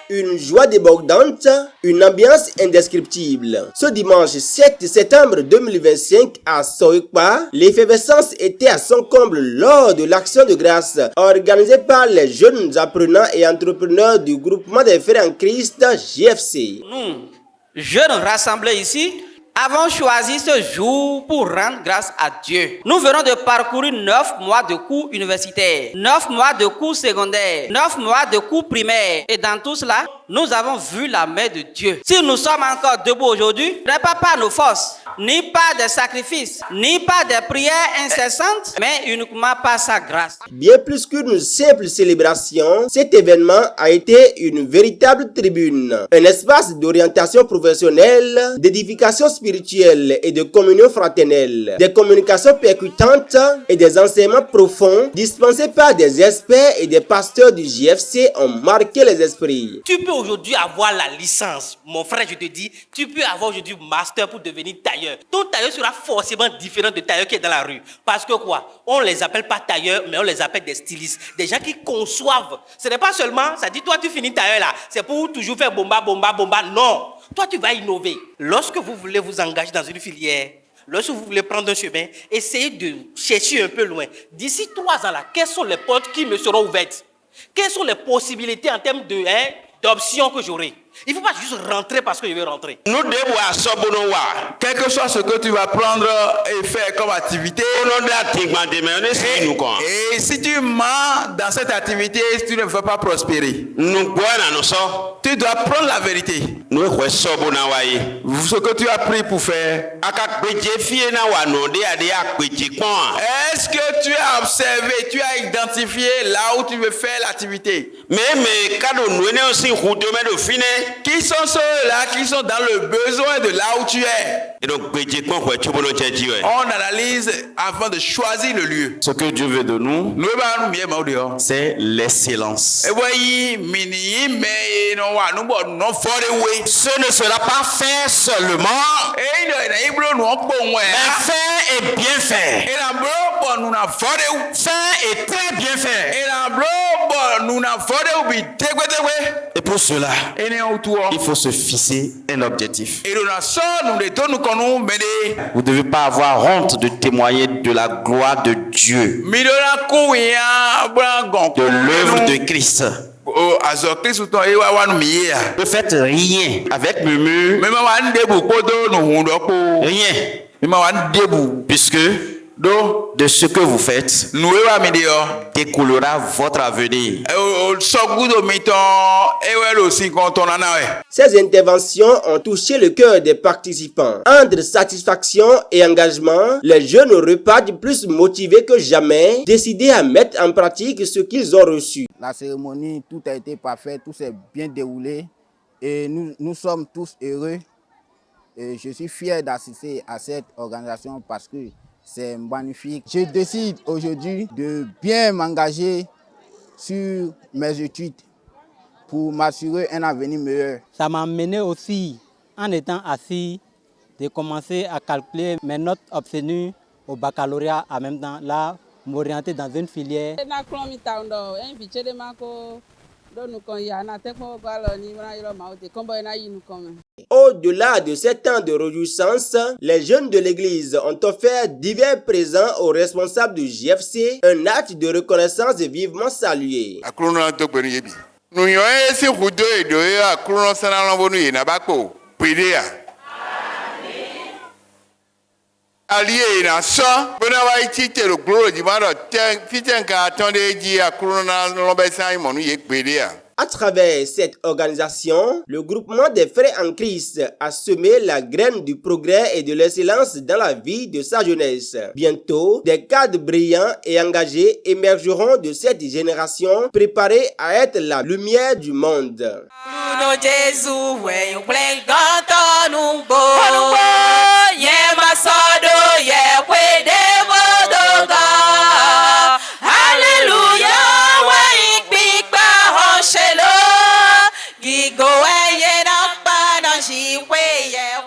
Une joie débordante, une ambiance indescriptible. Ce dimanche 7 septembre 2025 à Soikpa, l'effervescence était à son comble lors de l'action de grâce organisée par les jeunes apprenants et entrepreneurs du groupement des frères en Christ JFC. Nous, jeunes rassemblés ici, avons choisi ce jour pour rendre grâce à Dieu. Nous venons de parcourir 9 mois de cours universitaires, 9 mois de cours secondaires, 9 mois de cours primaires. Et dans tout cela, nous avons vu la main de Dieu. Si nous sommes encore debout aujourd'hui, ce n'est pas par nos forces, ni par des sacrifices, ni par des prières incessantes, mais uniquement par sa grâce. Bien plus qu'une simple célébration, cet événement a été une véritable tribune, un espace d'orientation professionnelle, d'édification spirituelle et de communion fraternelle, des communications percutantes et des enseignements profonds dispensés par des experts et des pasteurs du JFC ont marqué les esprits. Tu peux aujourd'hui avoir la licence, mon frère, je te dis, tu peux avoir aujourd'hui master pour devenir tailleur. Ton tailleur sera forcément différent de tailleur qui est dans la rue. Parce que quoi? On les appelle pas tailleurs, mais on les appelle des stylistes. Des gens qui conçoivent. Ce n'est pas seulement, ça dit, toi tu finis tailleur là, c'est pour toujours faire bomba, bomba, bomba. Non. Toi tu vas innover. Lorsque vous voulez vous engager dans une filière, lorsque vous voulez prendre un chemin, essayez de chercher un peu loin. D'ici 3 ans là, quelles sont les portes qui me seront ouvertes? Quelles sont les possibilités en termes de d'options que j'aurai? Il ne faut pas juste rentrer parce que je veux rentrer. Nous devons à Sobonowa, quel que soit ce que tu vas prendre et faire comme activité. Et si tu mens dans cette activité, tu ne vas pas prospérer. Tu dois prendre la vérité. Ce que tu as pris pour faire. Est-ce que tu as observé, tu as identifié là où tu veux faire l'activité? Qui sont ceux-là qui sont dans le besoin de là où tu es? On analyse avant de choisir le lieu. Ce que Dieu veut de nous, c'est l'excellence. Ce ne sera pas fait seulement, mais faire et bien faire. Faire et très bien faire. Et pour cela, il faut se fixer un objectif. Vous ne devez pas avoir honte de témoigner de la gloire de Dieu, de l'œuvre de Christ. Ne faites rien avec murmure, rien, puisque de ce que vous faites découlera votre avenir. Ces interventions ont touché le cœur des participants. Entre satisfaction et engagement, les jeunes repartent plus motivés que jamais, décidés à mettre en pratique ce qu'ils ont reçu. La cérémonie, tout a été parfait, tout s'est bien déroulé et nous sommes tous heureux. Et je suis fier d'assister à cette organisation parce que c'est magnifique. Je décide aujourd'hui de bien m'engager sur mes études pour m'assurer un avenir meilleur. Ça m'a amené aussi, en étant assis, de commencer à calculer mes notes obtenues au baccalauréat en même temps, là, m'orienter dans une filière. Au-delà de 7 ans de réjouissance, les jeunes de l'église ont offert divers présents aux responsables du JFC, un acte de reconnaissance vivement salué. À travers cette organisation, le groupement des frères en Christ a semé la graine du progrès et de l'excellence dans la vie de sa jeunesse. Bientôt, des cadres brillants et engagés émergeront de cette génération préparée à être la lumière du monde. Go away, yeah,